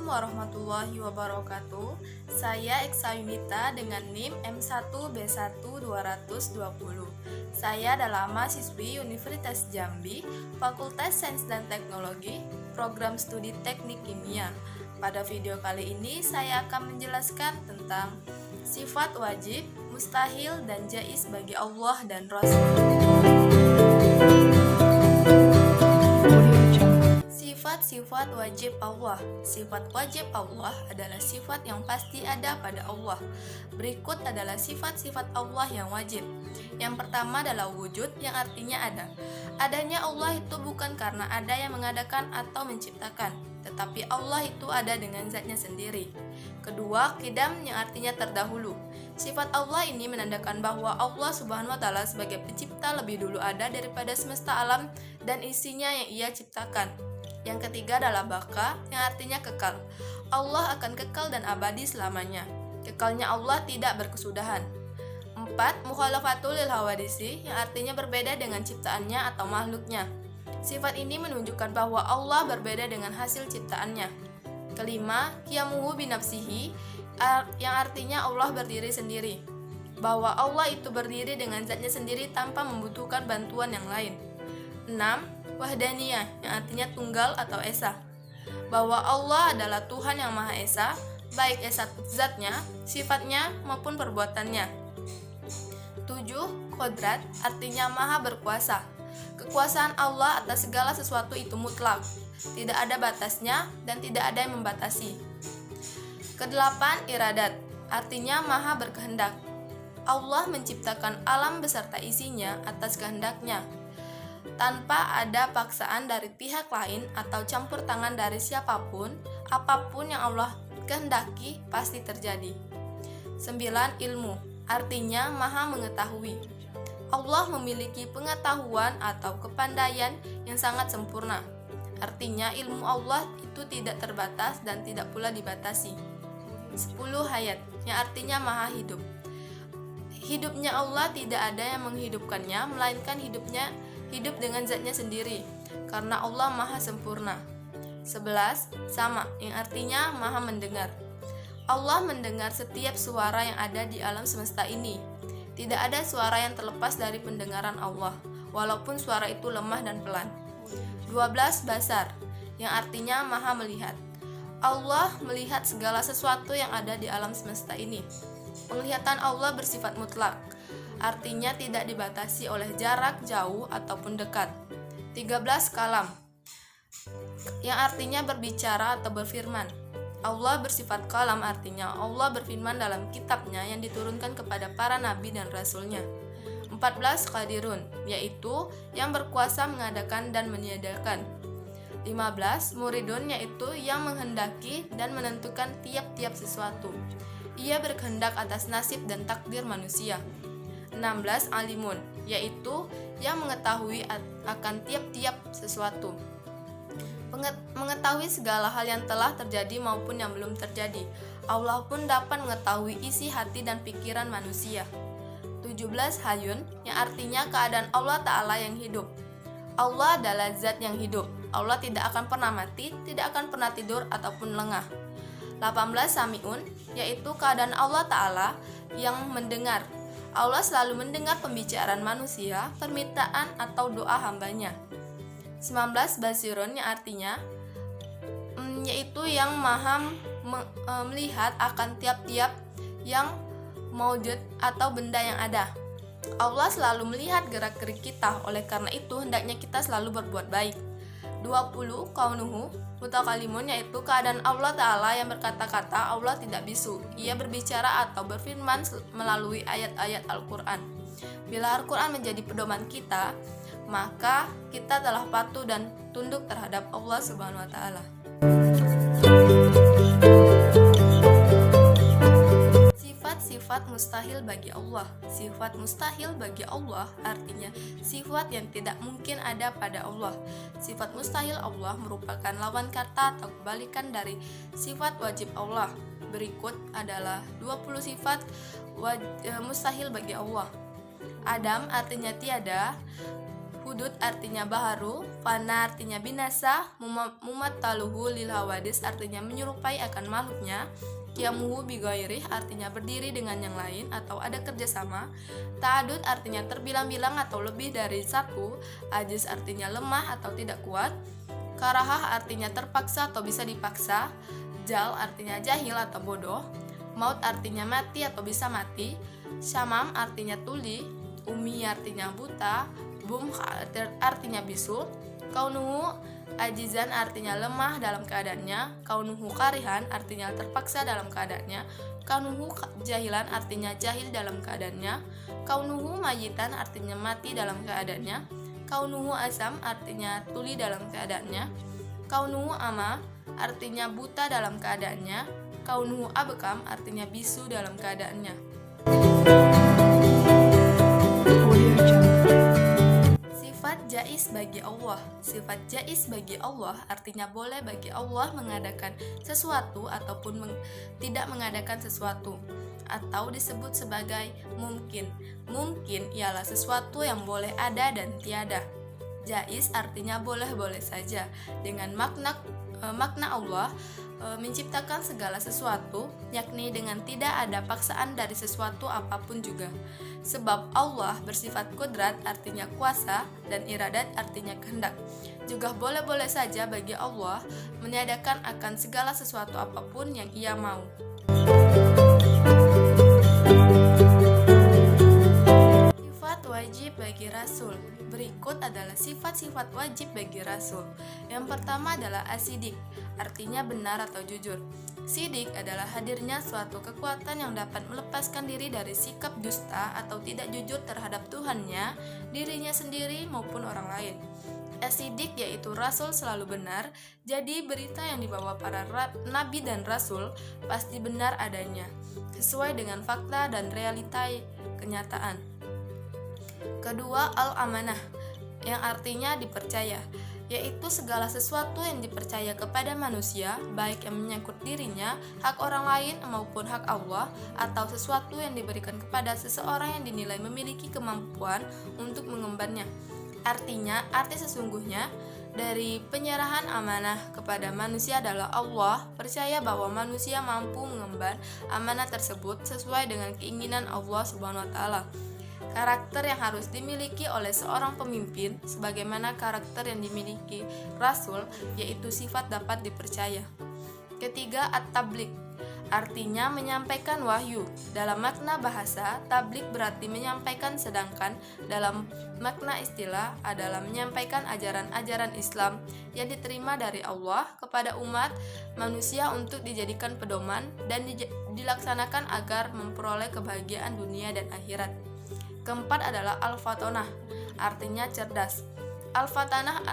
warahmatullahi wabarakatuh. Saya Eksa Yunita dengan NIM M1B1-220. Saya adalah mahasiswi Universitas Jambi, Fakultas Sains dan Teknologi, Program Studi Teknik Kimia. Pada video kali ini saya akan menjelaskan tentang sifat wajib, mustahil, dan jaiz bagi Allah dan Rasul. Sifat wajib Allah. Sifat wajib Allah adalah sifat yang pasti ada pada Allah. Berikut adalah sifat-sifat Allah yang wajib. Yang pertama adalah wujud, yang artinya ada. Adanya Allah itu bukan karena ada yang mengadakan atau menciptakan, tetapi Allah itu ada dengan zatnya sendiri. Kedua, qidam, yang artinya terdahulu. Sifat Allah ini menandakan bahwa Allah Subhanahu wa Ta'ala sebagai pencipta lebih dulu ada daripada semesta alam dan isinya yang Ia ciptakan. Yang ketiga adalah baka, yang artinya kekal. Allah akan kekal dan abadi selamanya. Kekalnya Allah tidak berkesudahan. 4. Mukhalafatul lil hawadisi, yang artinya berbeda dengan ciptaannya atau makhluknya. Sifat ini menunjukkan bahwa Allah berbeda dengan hasil ciptaannya. Kelima, qiyamuhu binafsihi, yang artinya Allah berdiri sendiri. Bahwa Allah itu berdiri dengan zatnya sendiri tanpa membutuhkan bantuan yang lain. 6. Wahdaniyah, yang artinya tunggal atau esa. Bahwa Allah adalah Tuhan yang Maha Esa, baik esa zatnya, sifatnya, maupun perbuatannya. 7. Qodrat, artinya Maha berkuasa. Kekuasaan Allah atas segala sesuatu itu mutlak, tidak ada batasnya dan tidak ada yang membatasi. Kedelapan, iradat, artinya Maha berkehendak. Allah menciptakan alam beserta isinya atas kehendaknya, tanpa ada paksaan dari pihak lain atau campur tangan dari siapapun. Apapun yang Allah kehendaki pasti terjadi. 9. Ilmu, artinya Maha mengetahui. Allah memiliki pengetahuan atau kepandaian yang sangat sempurna. Artinya ilmu Allah itu tidak terbatas dan tidak pula dibatasi. 10. Hayat, yang artinya Maha hidup. Hidupnya Allah tidak ada yang menghidupkannya, melainkan hidup dengan zatnya sendiri, karena Allah Maha sempurna. 11. Sama, yang artinya Maha mendengar. Allah mendengar setiap suara yang ada di alam semesta ini. Tidak ada suara yang terlepas dari pendengaran Allah, walaupun suara itu lemah dan pelan. 12. Basar, yang artinya Maha melihat. Allah melihat segala sesuatu yang ada di alam semesta ini. Penglihatan Allah bersifat mutlak, artinya tidak dibatasi oleh jarak jauh ataupun dekat. 13. Kalam, yang artinya berbicara atau berfirman. Allah bersifat kalam, artinya Allah berfirman dalam kitabnya yang diturunkan kepada para nabi dan rasulnya. 14. Qadirun, yaitu yang berkuasa mengadakan dan meniadakan. 15. Muridun, yaitu yang menghendaki dan menentukan tiap-tiap sesuatu. Ia berkehendak atas nasib dan takdir manusia. 16. Alimun, yaitu yang mengetahui akan tiap-tiap sesuatu. Mengetahui segala hal yang telah terjadi maupun yang belum terjadi. Allah pun dapat mengetahui isi hati dan pikiran manusia. 17. Hayyun, yang artinya keadaan Allah Ta'ala yang hidup. Allah adalah zat yang hidup. Allah tidak akan pernah mati, tidak akan pernah tidur ataupun lengah. 18. Sami'un, yaitu keadaan Allah Ta'ala yang mendengar. Allah selalu mendengar pembicaraan manusia, permintaan atau doa hambanya. 19. Basirun, yang artinya yaitu yang Maha melihat akan tiap-tiap yang maujud atau benda yang ada. Allah selalu melihat gerak-gerik kita, oleh karena itu hendaknya kita selalu berbuat baik. 20. Kaunuhu mutakalimun, yaitu keadaan Allah Ta'ala yang berkata-kata. Allah tidak bisu, ia berbicara atau berfirman melalui ayat-ayat Al-Quran. Bila Al-Quran menjadi pedoman kita, maka kita telah patuh dan tunduk terhadap Allah Subhanahu wa Ta'ala. Sifat mustahil bagi Allah. Sifat mustahil bagi Allah artinya sifat yang tidak mungkin ada pada Allah. Sifat mustahil Allah merupakan lawan kata atau kebalikan dari sifat wajib Allah. Berikut adalah 20 sifat mustahil bagi Allah. Adam artinya tiada. hudud artinya baharu, fana artinya binasa, mumattaluhu lil hawadis artinya menyerupai akan makhluknya, qiyamuhu bighairih artinya berdiri dengan yang lain atau ada kerjasama, ta'adud artinya terbilang-bilang atau lebih dari satu, ajiz artinya lemah atau tidak kuat, karahah artinya terpaksa atau bisa dipaksa, jal artinya jahil atau bodoh, maut artinya mati atau bisa mati, syamam artinya tuli, umi artinya buta, bum artinya bisu, kaunuhu ajizan artinya lemah dalam keadaannya, kaunuhu karihan artinya terpaksa dalam keadaannya, kaunuhu jahilan artinya jahil dalam keadaannya, kaunuhu mayitan artinya mati dalam keadaannya, kaunuhu asam artinya tuli dalam keadaannya, kaunuhu ama artinya buta dalam keadaannya, kaunuhu abekam artinya bisu dalam keadaannya. Sifat jaiz bagi Allah. Sifat jaiz bagi Allah artinya boleh bagi Allah mengadakan sesuatu ataupun tidak mengadakan sesuatu, atau disebut sebagai mungkin. Mungkin ialah sesuatu yang boleh ada dan tiada. Jaiz artinya boleh-boleh saja. Dengan makna Allah menciptakan segala sesuatu, yakni dengan tidak ada paksaan dari sesuatu apapun juga. Sebab Allah bersifat kudrat artinya kuasa dan iradat artinya kehendak. Juga boleh-boleh saja bagi Allah meniadakan akan segala sesuatu apapun yang Ia mau. Sifat wajib bagi Rasul. Berikut adalah sifat-sifat wajib bagi Rasul. Yang pertama adalah asidik, artinya benar atau jujur. Sidik adalah hadirnya suatu kekuatan yang dapat melepaskan diri dari sikap dusta atau tidak jujur terhadap Tuhannya, dirinya sendiri maupun orang lain. Asidik yaitu Rasul selalu benar, jadi berita yang dibawa para nabi dan Rasul pasti benar adanya, sesuai dengan fakta dan realita kenyataan. Kedua, al-amanah, yang artinya dipercaya, yaitu segala sesuatu yang dipercaya kepada manusia, baik yang menyangkut dirinya, hak orang lain maupun hak Allah, atau sesuatu yang diberikan kepada seseorang yang dinilai memiliki kemampuan untuk mengembannya. Artinya, arti sesungguhnya dari penyerahan amanah kepada manusia adalah Allah percaya bahwa manusia mampu mengemban amanah tersebut sesuai dengan keinginan Allah Subhanahu wa taala. Karakter yang harus dimiliki oleh seorang pemimpin sebagaimana karakter yang dimiliki Rasul, yaitu sifat dapat dipercaya. Ketiga, at-tabligh, artinya menyampaikan wahyu. Dalam makna bahasa, tabligh berarti menyampaikan, sedangkan dalam makna istilah adalah menyampaikan ajaran-ajaran Islam yang diterima dari Allah kepada umat manusia untuk dijadikan pedoman dan dilaksanakan agar memperoleh kebahagiaan dunia dan akhirat. Keempat adalah al-fatonah, artinya cerdas. Al-fatanah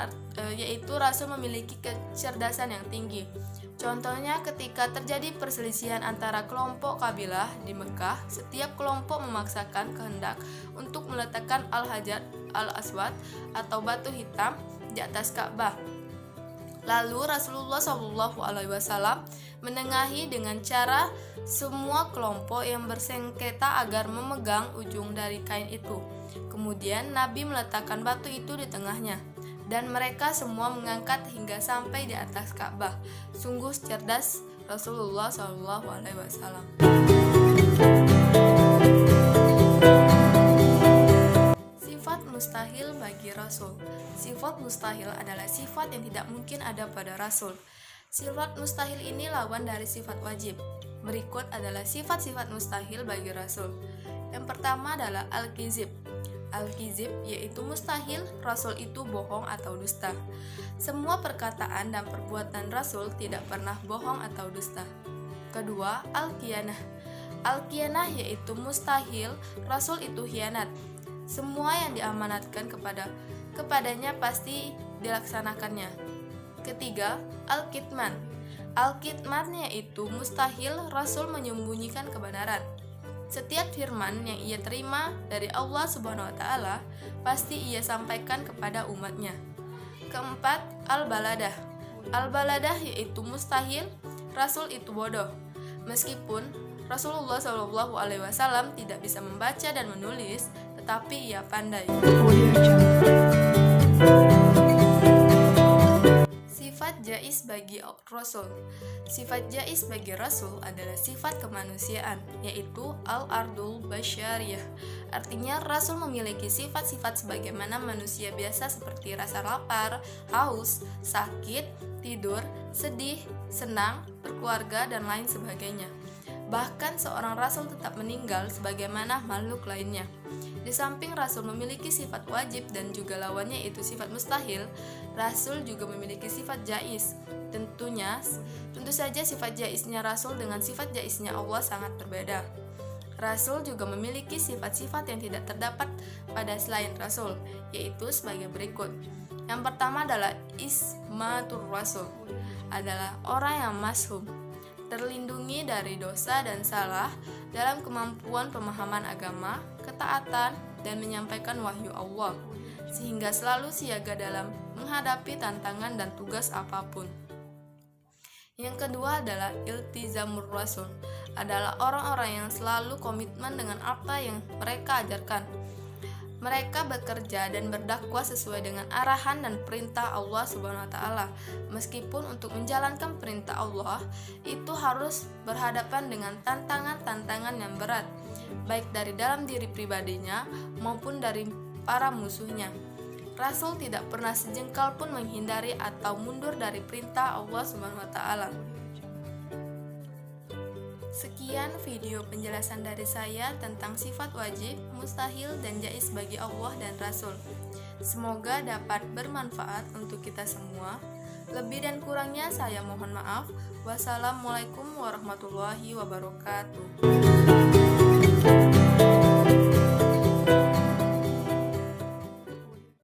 yaitu Rasul memiliki kecerdasan yang tinggi. Contohnya ketika terjadi perselisihan antara kelompok kabilah di Mekah, setiap kelompok memaksakan kehendak untuk meletakkan al-hajar al-aswad atau batu hitam di atas Ka'bah. Lalu Rasulullah SAW menengahi dengan cara semua kelompok yang bersengketa agar memegang ujung dari kain itu. Kemudian Nabi meletakkan batu itu di tengahnya, dan mereka semua mengangkat hingga sampai di atas Ka'bah. Sungguh cerdas Rasulullah SAW. Sifat mustahil bagi Rasul. Sifat mustahil adalah sifat yang tidak mungkin ada pada Rasul. Sifat mustahil ini lawan dari sifat wajib. Berikut adalah sifat-sifat mustahil bagi Rasul. Yang pertama adalah al-kizib. Al-kizib yaitu mustahil Rasul itu bohong atau dusta. Semua perkataan dan perbuatan Rasul tidak pernah bohong atau dusta. Kedua, al-khianah. Al-khianah yaitu mustahil Rasul itu khianat. Semua yang diamanatkan kepadanya pasti dilaksanakannya. Ketiga, al-kitman. Al-kitman yaitu mustahil Rasul menyembunyikan kebenaran. Setiap firman yang ia terima dari Allah Subhanahu wa taala pasti ia sampaikan kepada umatnya. Keempat, al-baladah. Al-baladah yaitu mustahil Rasul itu bodoh. Meskipun Rasulullah SAW tidak bisa membaca dan menulis, tetapi ia pandai. Sifat jais bagi Rasul. Sifat jais bagi Rasul adalah sifat kemanusiaan, yaitu al-ardul basyariyah. Artinya Rasul memiliki sifat-sifat sebagaimana manusia biasa seperti rasa lapar, haus, sakit, tidur, sedih, senang, berkeluarga, dan lain sebagainya. Bahkan seorang Rasul tetap meninggal sebagaimana makhluk lainnya. Di samping Rasul memiliki sifat wajib dan juga lawannya yaitu sifat mustahil, Rasul juga memiliki sifat jais. Tentu saja sifat jaisnya Rasul dengan sifat jaisnya Allah sangat berbeda. Rasul juga memiliki sifat-sifat yang tidak terdapat pada selain Rasul, yaitu sebagai berikut. Yang pertama adalah ismatur Rasul, adalah orang yang mashum, terlindungi dari dosa dan salah dalam kemampuan pemahaman agama, ketaatan, dan menyampaikan wahyu Allah, sehingga selalu siaga dalam menghadapi tantangan dan tugas apapun. Yang kedua adalah iltizamur rasul, adalah orang-orang yang selalu komitmen dengan apa yang mereka ajarkan. Mereka bekerja dan berdakwah sesuai dengan arahan dan perintah Allah Subhanahu wa taala. Meskipun untuk menjalankan perintah Allah itu harus berhadapan dengan tantangan-tantangan yang berat, baik dari dalam diri pribadinya maupun dari para musuhnya. Rasul tidak pernah sejengkal pun menghindari atau mundur dari perintah Allah Subhanahu wa taala. Sekian video penjelasan dari saya tentang sifat wajib, mustahil, dan jais bagi Allah dan Rasul. Semoga dapat bermanfaat untuk kita semua. Lebih dan kurangnya saya mohon maaf. Wassalamualaikum warahmatullahi wabarakatuh.